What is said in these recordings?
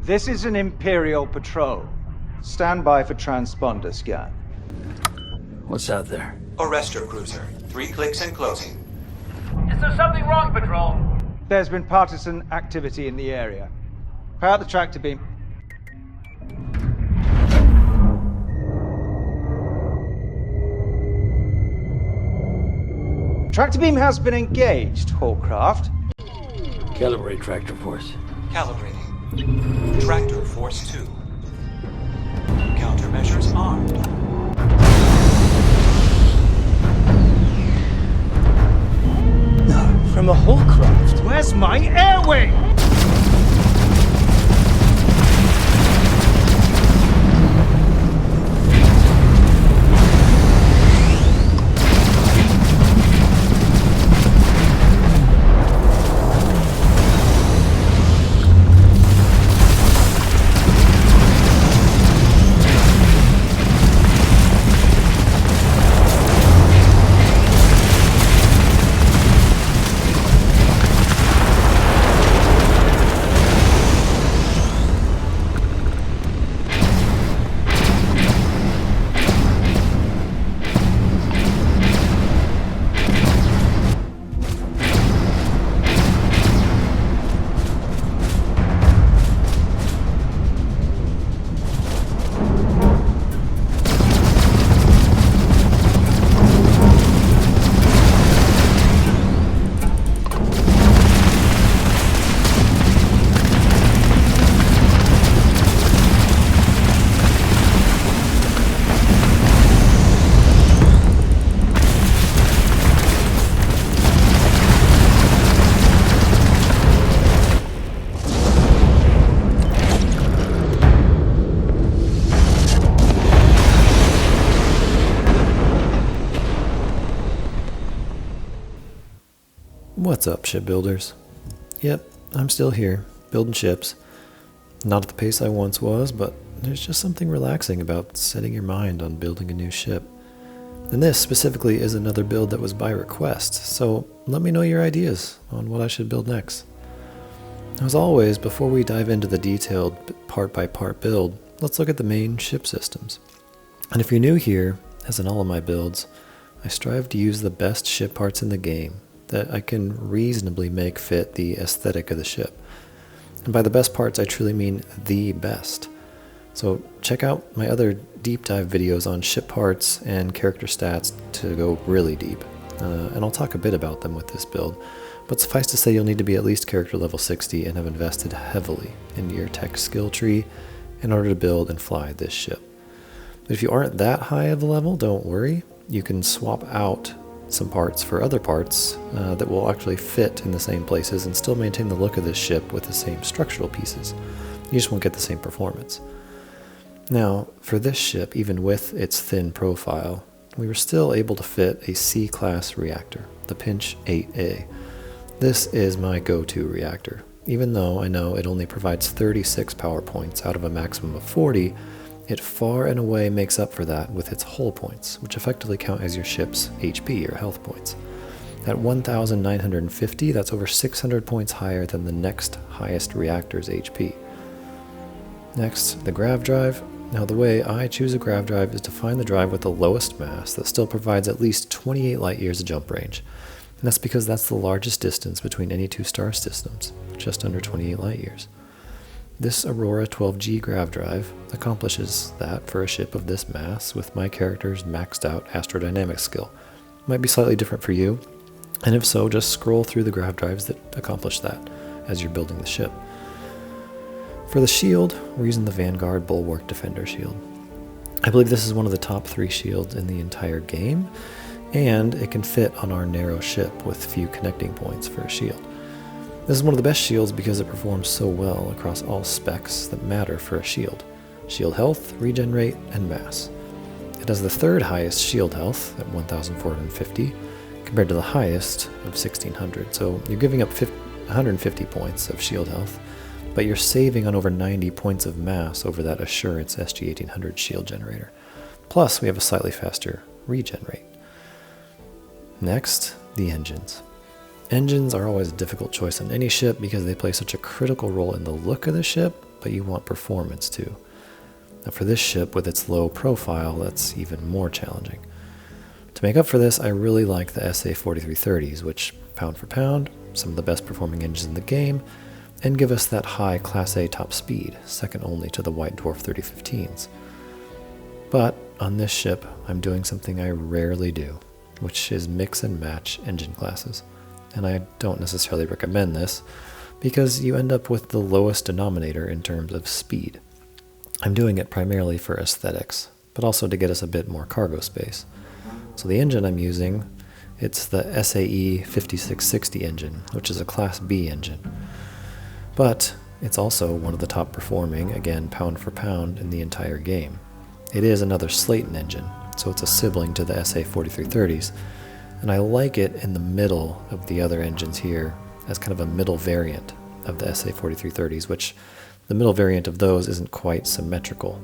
This is an Imperial patrol. Stand by for transponder scan. What's out there? Arrestor cruiser. 3 clicks and closing. Is there something wrong, Patrol? There's been partisan activity in the area. Fire out the tractor beam. Tractor beam has been engaged, Haulcraft. Calibrate tractor force. Calibrating. Tractor force 2. Countermeasures armed. No, from a Haulcraft. Where's my air wing? What's up, shipbuilders? Yep, I'm still here, building ships. Not at the pace I once was, but there's just something relaxing about setting your mind on building a new ship. And this specifically is another build that was by request, so let me know your ideas on what I should build next. As always, before we dive into the detailed part-by-part build, let's look at the main ship systems. And if you're new here, as in all of my builds, I strive to use the best ship parts in the game that I can reasonably make fit the aesthetic of the ship. And by the best parts, I truly mean the best. So check out my other deep dive videos on ship parts and character stats to go really deep. And I'll talk a bit about them with this build, but suffice to say you'll need to be at least character level 60 and have invested heavily in your tech skill tree in order to build and fly this ship. But if you aren't that high of a level, don't worry. You can swap out some parts for other parts that will actually fit in the same places and still maintain the look of this ship with the same structural pieces. You just won't get the same performance. Now, for this ship, even with its thin profile, we were still able to fit a C-class reactor, the Pinch 8A. This is my go-to reactor. Even though I know it only provides 36 power points out of a maximum of 40, it far and away makes up for that with its hull points, which effectively count as your ship's HP or health points. At 1,950, that's over 600 points higher than the next highest reactor's HP. Next, the Grav drive. Now the way I choose a Grav drive is to find the drive with the lowest mass that still provides at least 28 light years of jump range. And that's because that's the largest distance between any two star systems, just under 28 light years. This Aurora 12G Grav drive accomplishes that for a ship of this mass with my character's maxed out astrodynamic skill. Might be slightly different for you, and if so, just scroll through the Grav drives that accomplish that as you're building the ship. For the shield, we're using the Vanguard Bulwark Defender shield. I believe this is one of the top 3 shields in the entire game, and it can fit on our narrow ship with few connecting points for a shield. This is one of the best shields because it performs so well across all specs that matter for a shield: shield health, regen rate, and mass. It has the 3rd highest shield health at 1,450 compared to the highest of 1,600, so you're giving up 150 points of shield health, but you're saving on over 90 points of mass over that Assurance SG-1800 shield generator. Plus, we have a slightly faster regen rate. Next, the engines. Engines are always a difficult choice on any ship because they play such a critical role in the look of the ship, but you want performance too. Now for this ship with its low profile, that's even more challenging. To make up for this, I really like the SA-4330s, which, pound for pound, some of the best performing engines in the game, and give us that high Class A top speed, second only to the White Dwarf 3015s. But on this ship, I'm doing something I rarely do, which is mix and match engine classes. And I don't necessarily recommend this, because you end up with the lowest denominator in terms of speed. I'm doing it primarily for aesthetics, but also to get us a bit more cargo space. So the engine I'm using, it's the SAE 5660 engine, which is a Class B engine. But it's also one of the top performing, again pound for pound, in the entire game. It is another Slayton engine, so it's a sibling to the SA-4330s, and I like it in the middle of the other engines here as kind of a middle variant of the SA-4330s, which the middle variant of those isn't quite symmetrical.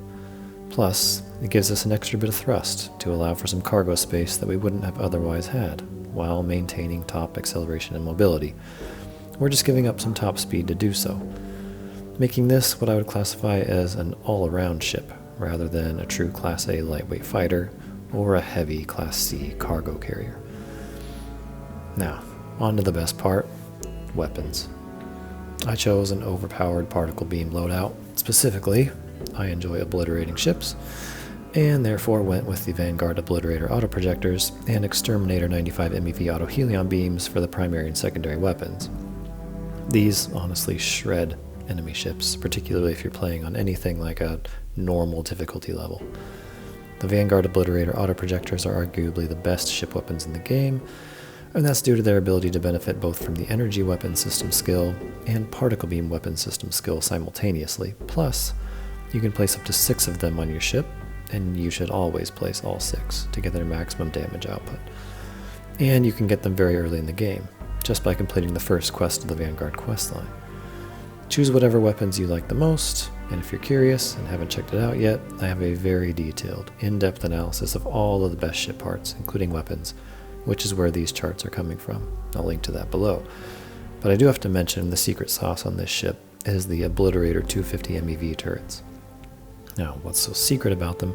Plus, it gives us an extra bit of thrust to allow for some cargo space that we wouldn't have otherwise had, while maintaining top acceleration and mobility. We're just giving up some top speed to do so, making this what I would classify as an all-around ship, rather than a true Class A lightweight fighter or a heavy Class C cargo carrier. Now, on to the best part, weapons. I chose an overpowered particle beam loadout. Specifically, I enjoy obliterating ships, and therefore went with the Vanguard Obliterator Autoprojectors and Exterminator 95 MeV Auto Helion beams for the primary and secondary weapons. These honestly shred enemy ships, particularly if you're playing on anything like a normal difficulty level. The Vanguard Obliterator Autoprojectors are arguably the best ship weapons in the game, and that's due to their ability to benefit both from the energy weapon system skill and particle beam weapon system skill simultaneously. Plus, you can place up to 6 of them on your ship, and you should always place all 6 to get their maximum damage output. And you can get them very early in the game, just by completing the first quest of the Vanguard questline. Choose whatever weapons you like the most, and if you're curious and haven't checked it out yet, I have a very detailed, in-depth analysis of all of the best ship parts, including weapons, which is where these charts are coming from. I'll link to that below. But I do have to mention the secret sauce on this ship is the Obliterator 250 MeV turrets. Now, what's so secret about them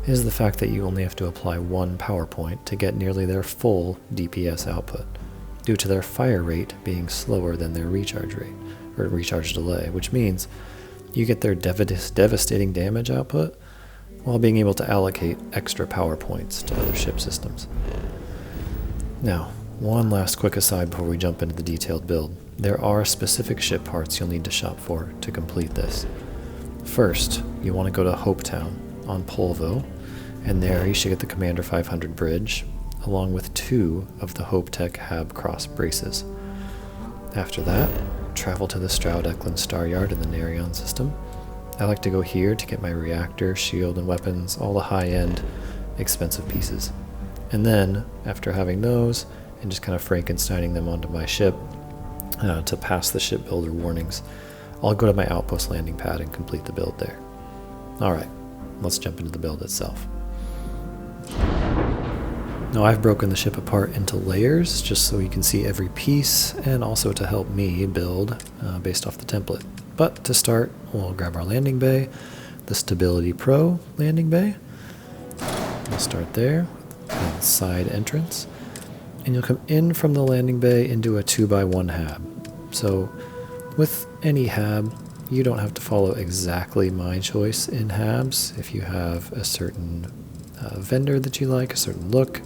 is the fact that you only have to apply one power point to get nearly their full DPS output, due to their fire rate being slower than their recharge rate, or recharge delay, which means you get their devastating damage output while being able to allocate extra power points to other ship systems. Now, one last quick aside before we jump into the detailed build. There are specific ship parts you'll need to shop for to complete this. First, you want to go to HopeTown on Polvo, and there you should get the Commander 500 bridge, along with 2 of the HopeTech Hab Cross braces. After that, travel to the Stroud-Eklund Staryard in the Helion system. I like to go here to get my reactor, shield, and weapons, all the high-end, expensive pieces. And then, after having those, and just kind of Frankensteining them onto my ship to pass the shipbuilder warnings, I'll go to my Outpost Landing Pad and complete the build there. Alright, let's jump into the build itself. Now I've broken the ship apart into layers just so you can see every piece, and also to help me build based off the template. But to start, we'll grab our landing bay, the Stability Pro landing bay. We'll start there, with the side entrance, and you'll come in from the landing bay into a 2x1 hab. So with any hab, you don't have to follow exactly my choice in habs. If you have a certain vendor that you like, a certain look,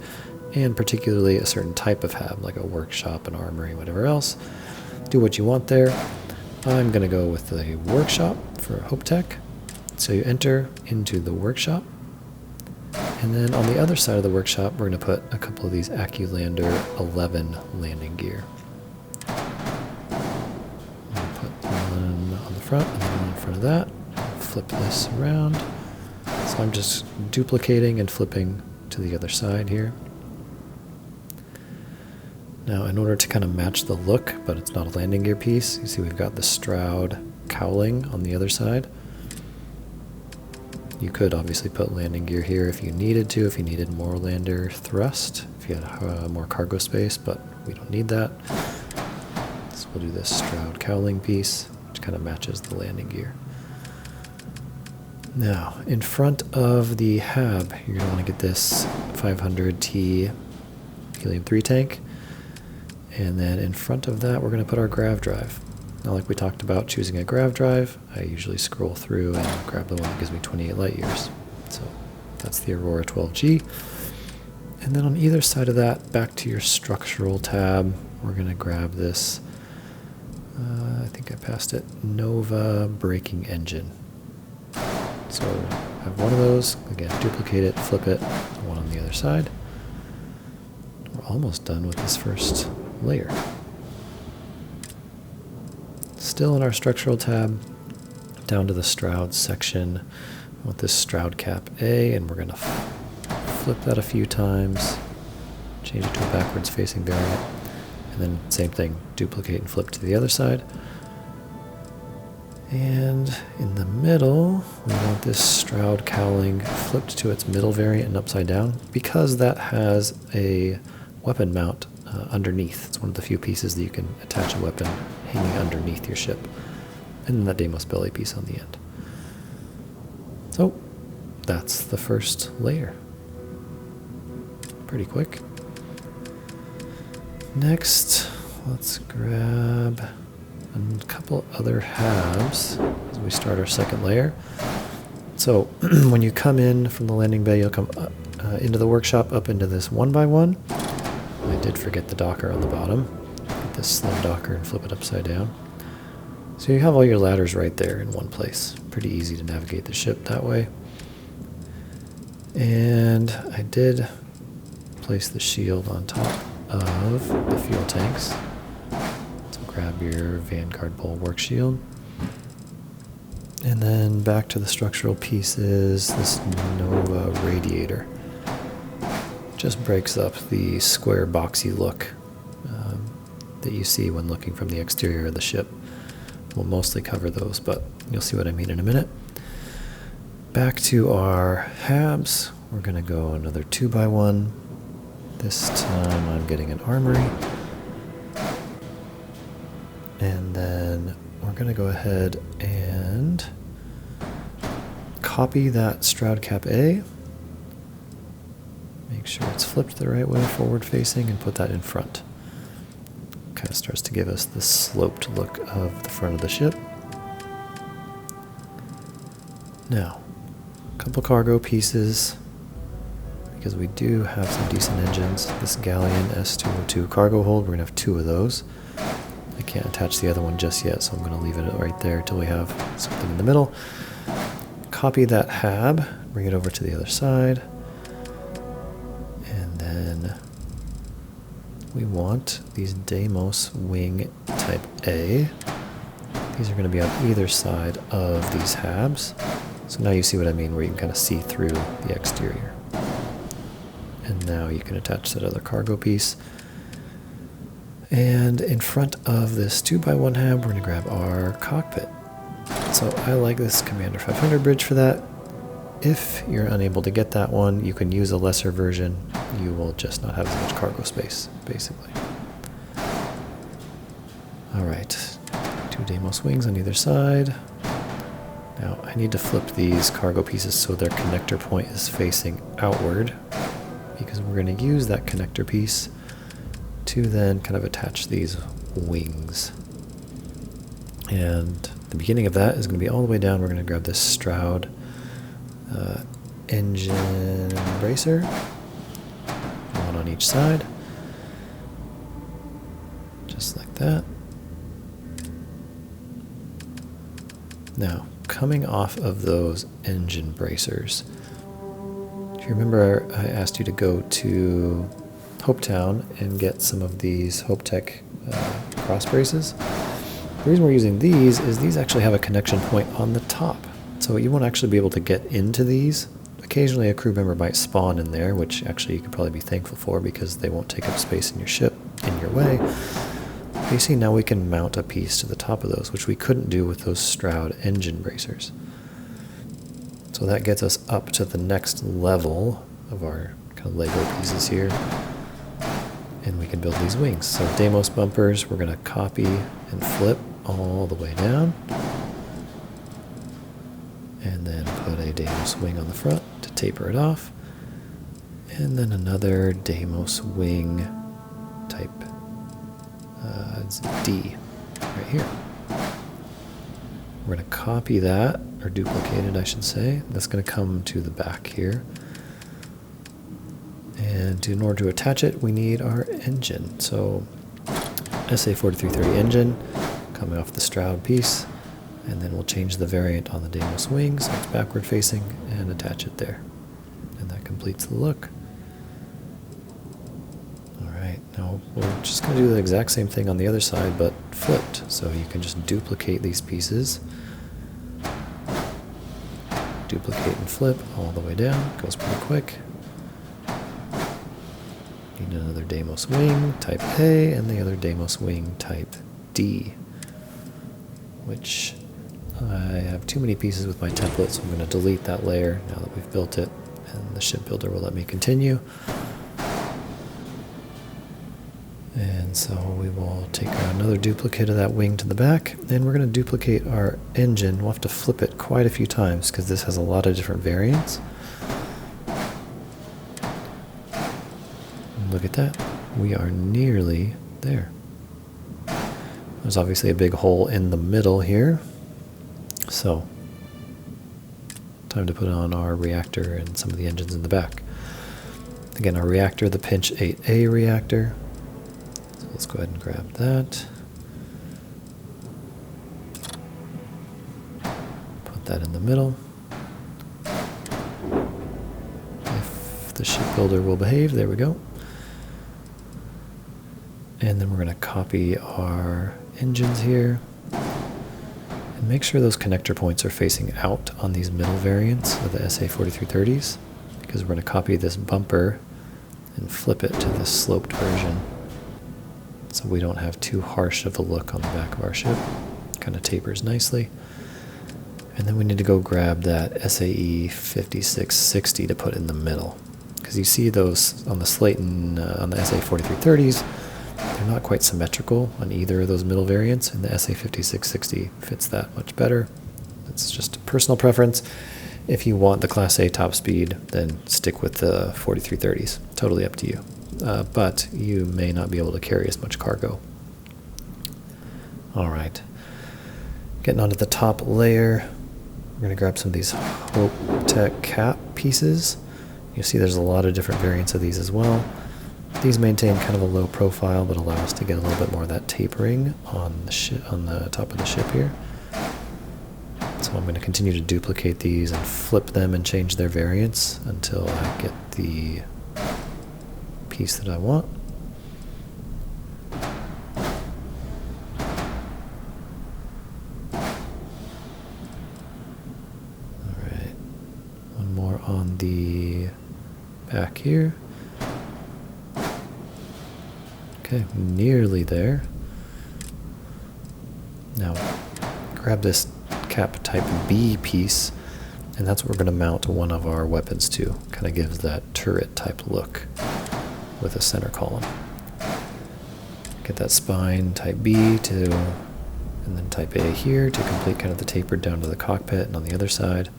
and particularly a certain type of hab, like a workshop, an armory, whatever else, do what you want there. I'm going to go with the workshop for HopeTech. So you enter into the workshop, and then on the other side of the workshop, we're going to put a couple of these Accu-Lander 11 landing gear. Put one on the front and then one in front of that. Flip this around. So I'm just duplicating and flipping to the other side here. Now, in order to kind of match the look, but it's not a landing gear piece, you see we've got the Stroud cowling on the other side. You could obviously put landing gear here if you needed to, if you needed more lander thrust, if you had more cargo space, but we don't need that. So we'll do this Stroud cowling piece, which kind of matches the landing gear. Now, in front of the hab, you're going to want to get this 500T He3 tank. And then in front of that, we're going to put our Grav drive. Now, like we talked about choosing a Grav drive, I usually scroll through and grab the one that gives me 28 light years. So that's the Aurora 12G. And then on either side of that, back to your structural tab, we're going to grab this, I think I passed it, Nova braking engine. So I have one of those, again, duplicate it, flip it, one on the other side. We're almost done with this first layer. Still in our structural tab, down to the Stroud section. I want this Stroud cap A, and we're going to flip that a few times, change it to a backwards facing variant, and then same thing, duplicate and flip to the other side. And in the middle, we want this Stroud cowling flipped to its middle variant and upside down, because that has a weapon mount underneath. It's one of the few pieces that you can attach a weapon hanging underneath your ship. And then that Deimos belly piece on the end. So that's the first layer. Pretty quick. Next, let's grab a couple other halves as we start our second layer. So when you come in from the landing bay, you'll come up, into the workshop, up into this 1x1. I did forget the docker on the bottom. Get this slim docker and flip it upside down. So you have all your ladders right there in one place. Pretty easy to navigate the ship that way. And I did place the shield on top of the fuel tanks. So grab your Vanguard bulwark shield. And then back to the structural pieces, this Nova radiator. Just breaks up the square boxy look that you see when looking from the exterior of the ship. We'll mostly cover those, but you'll see what I mean in a minute. Back to our habs, we're going to go another 2x1. This time I'm getting an armory. And then we're going to go ahead and copy that Stroud Cap A. Make sure it's flipped the right way, forward facing, and put that in front. Kind of starts to give us the sloped look of the front of the ship. Now, a couple cargo pieces, because we do have some decent engines. This Galleon S202 cargo hold, we're going to have 2 of those. I can't attach the other one just yet, so I'm going to leave it right there until we have something in the middle. Copy that hab, bring it over to the other side. And then we want these Deimos wing type A. These are going to be on either side of these habs. So now you see what I mean, where you can kind of see through the exterior. And now you can attach that other cargo piece. And in front of this 2x1 hab, we're going to grab our cockpit. So I like this Commander 500 bridge for that. If you're unable to get that one, you can use a lesser version. You will just not have as much cargo space, basically. Alright, 2 Deimos wings on either side. Now I need to flip these cargo pieces so their connector point is facing outward, because we're going to use that connector piece to then kind of attach these wings. And the beginning of that is going to be all the way down. We're going to grab this Stroud engine bracer, one on each side, just like that. Now, coming off of those engine bracers, if you remember, I asked you to go to HopeTown and get some of these HopeTech cross braces. The reason we're using these is these actually have a connection point on the top. So you won't actually be able to get into these. Occasionally a crew member might spawn in there, which actually you could probably be thankful for because they won't take up space in your ship in your way. But you see, now we can mount a piece to the top of those, which we couldn't do with those Stroud engine bracers. So that gets us up to the next level of our kind of Lego pieces here. And we can build these wings. So Deimos bumpers, we're going to copy and flip all the way down. And and then put a Deimos wing on the front to taper it off, and then another Deimos wing type it's D right here. We're going to copy that, or duplicate it I should say. That's going to come to the back here. And in order to attach it, we need our engine. So SA4330 engine coming off the Stroud piece, and then we'll change the variant on the Deimos wing so it's backward facing and attach it there. And that completes the look. Alright, now we're just going to do the exact same thing on the other side but flipped. So you can just duplicate these pieces. Duplicate and flip all the way down. Goes pretty quick. Need another Deimos wing, type A, and the other Deimos wing, type D. Which I have too many pieces with my template, so I'm going to delete that layer now that we've built it, and the ship builder will let me continue. And so we will take another duplicate of that wing to the back, and we're going to duplicate our engine. We'll have to flip it quite a few times because this has a lot of different variants. Look at that. We are nearly there. There's obviously a big hole in the middle here. So, time to put on our reactor and some of the engines in the back. Again, our reactor, the Pinch 8A reactor. So let's go ahead and grab that. Put that in the middle. If the shipbuilder will behave, there we go. And then we're going to copy our engines here. And make sure those connector points are facing out on these middle variants of the SA4330s, because we're going to copy this bumper and flip it to this sloped version so we don't have too harsh of a look on the back of our ship. Kind of tapers nicely. And then we need to go grab that SAE 5660 to put in the middle, because you see those on the Slayton, on the SA4330s, they're not quite symmetrical on either of those middle variants, and the SA5660 fits that much better. It's just a personal preference. If you want the Class A top speed, then stick with the 4330s. Totally up to you. But you may not be able to carry as much cargo. Alright. Getting onto the top layer, we're going to grab some of these HopeTech cap pieces. You'll see there's a lot of different variants of these as well. These maintain kind of a low profile, but allow us to get a little bit more of that tapering on the top of the ship here. So I'm going to continue to duplicate these and flip them and change their variants until I get the piece that I want. Alright, one more on the back here. Okay, nearly there. Now, grab this cap type B piece, and that's what we're going to mount one of our weapons to. Kind of gives that turret type look with a center column. Get that spine type B to, and then type A here to complete kind of the taper down to the cockpit, and on the other side,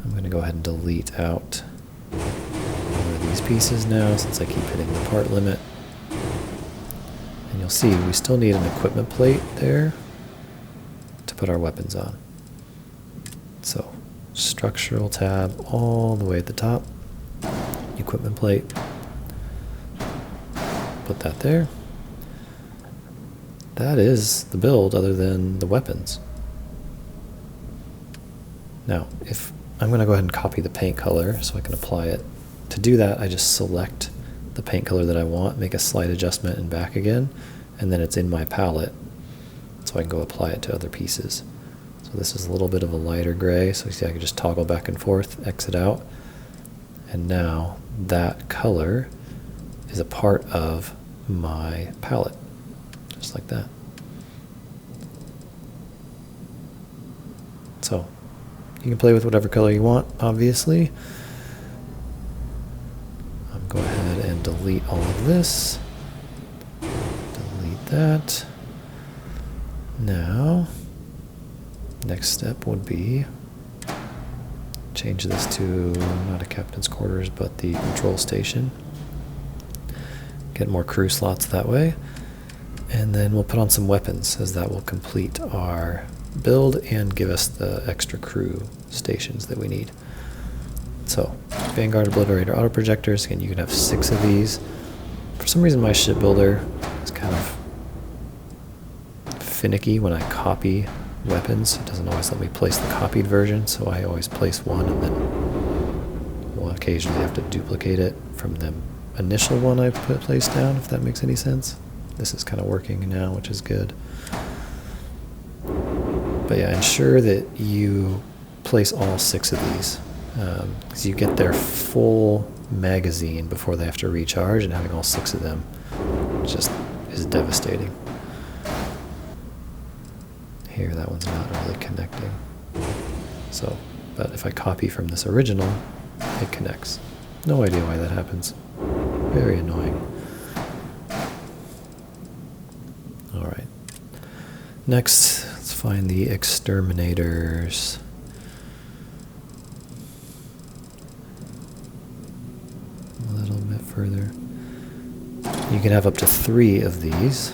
I'm going to go ahead and delete out one of these pieces now since I keep hitting the part limit. And you'll see we still need an equipment plate there to put our weapons on. So, structural tab all the way at the top, equipment plate, put that there. That is the build other than the weapons. Now, if I'm going to go ahead and copy the paint color so I can apply it. To do that, I just select the paint color that I want, make a slight adjustment and back again, and then it's in my palette so I can go apply it to other pieces. So this is a little bit of a lighter gray, so you see I can just toggle back and forth, exit out, and now that color is a part of my palette, just like that. So you can play with whatever color you want, obviously. Go ahead and delete all of this. Delete that. Now, next step would be change this to not a captain's quarters, but the control station. Get more crew slots that way. And then we'll put on some weapons, as that will complete our build and give us the extra crew stations that we need. So, Vanguard, Obliterator, Autoprojectors. Again, you can have 6 of these. For some reason, my shipbuilder is kind of finicky when I copy weapons. It doesn't always let me place the copied version, so I always place one and then we'll occasionally have to duplicate it from the initial one I placed down, if that makes any sense. This is kind of working now, which is good. But yeah, ensure that you place all 6 of these, because you get their full magazine before they have to recharge, and having all 6 of them just is devastating. Here, that one's not really connecting. So, but if I copy from this original, it connects. No idea why that happens. Very annoying. Alright. Next, let's find the Exterminators. A little bit further. You can have up to 3 of these.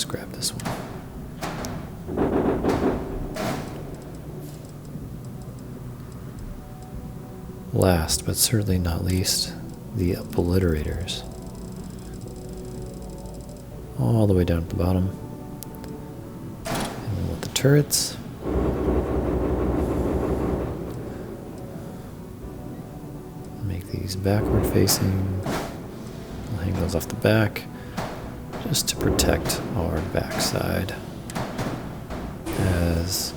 Grab this one. Last, but certainly not least, the Obliterators. All the way down at the bottom. And then with the turrets. Make these backward facing. We'll hang those off the back, just to protect our backside, as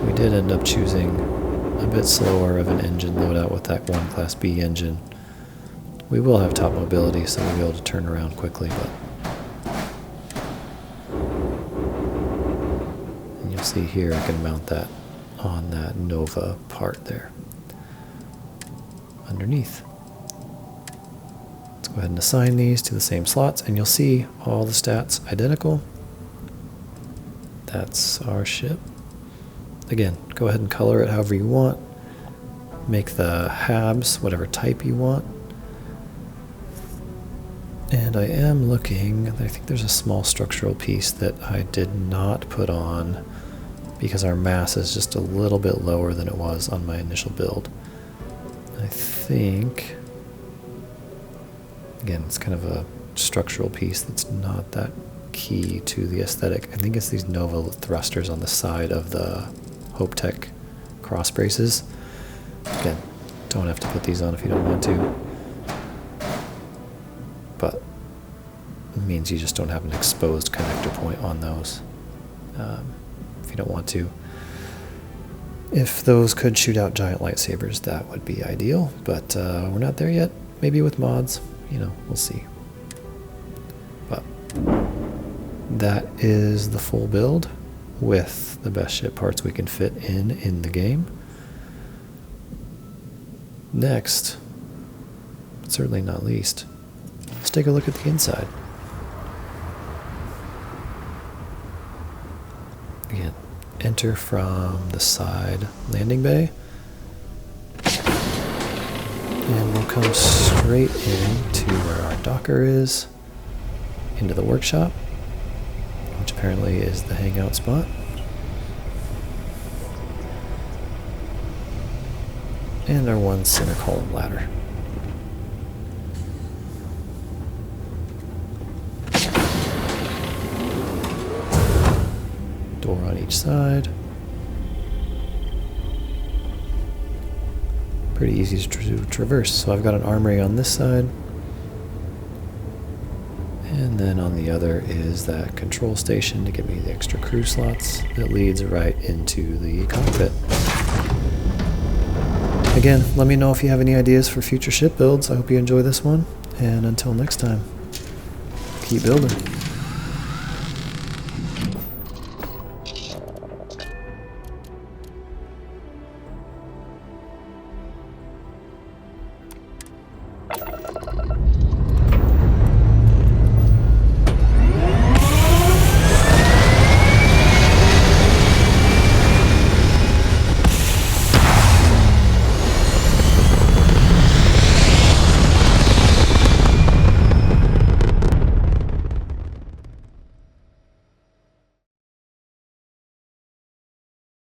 we did end up choosing a bit slower of an engine loadout with that 1 Class B engine. We will have top mobility, so we'll be able to turn around quickly, but and you'll see here I can mount that on that Nova part there underneath. Go ahead and assign these to the same slots, and you'll see all the stats identical. That's our ship. Again, go ahead and color it however you want. Make the habs whatever type you want. And I am looking, I think there's a small structural piece that I did not put on because our mass is just a little bit lower than it was on my initial build. I think, again, it's kind of a structural piece that's not that key to the aesthetic. I think it's these Nova thrusters on the side of the HopeTech cross braces. Again, don't have to put these on if you don't want to, but it means you just don't have an exposed connector point on those if you don't want to. If those could shoot out giant lightsabers, that would be ideal, but we're not there yet. Maybe with mods. You know, we'll see. But that is the full build with the best ship parts we can fit in the game. Next, but certainly not least, let's take a look at the inside. Again, enter from the side landing bay. And we'll come straight in to where our docker is, into the workshop, which apparently is the hangout spot. And our 1 center column ladder. Door on each side. Pretty easy to traverse. So I've got an armory on this side, and then on the other is that control station to give me the extra crew slots that leads right into the cockpit. Again, let me know if you have any ideas for future ship builds. I hope you enjoy this one, and until next time, keep building.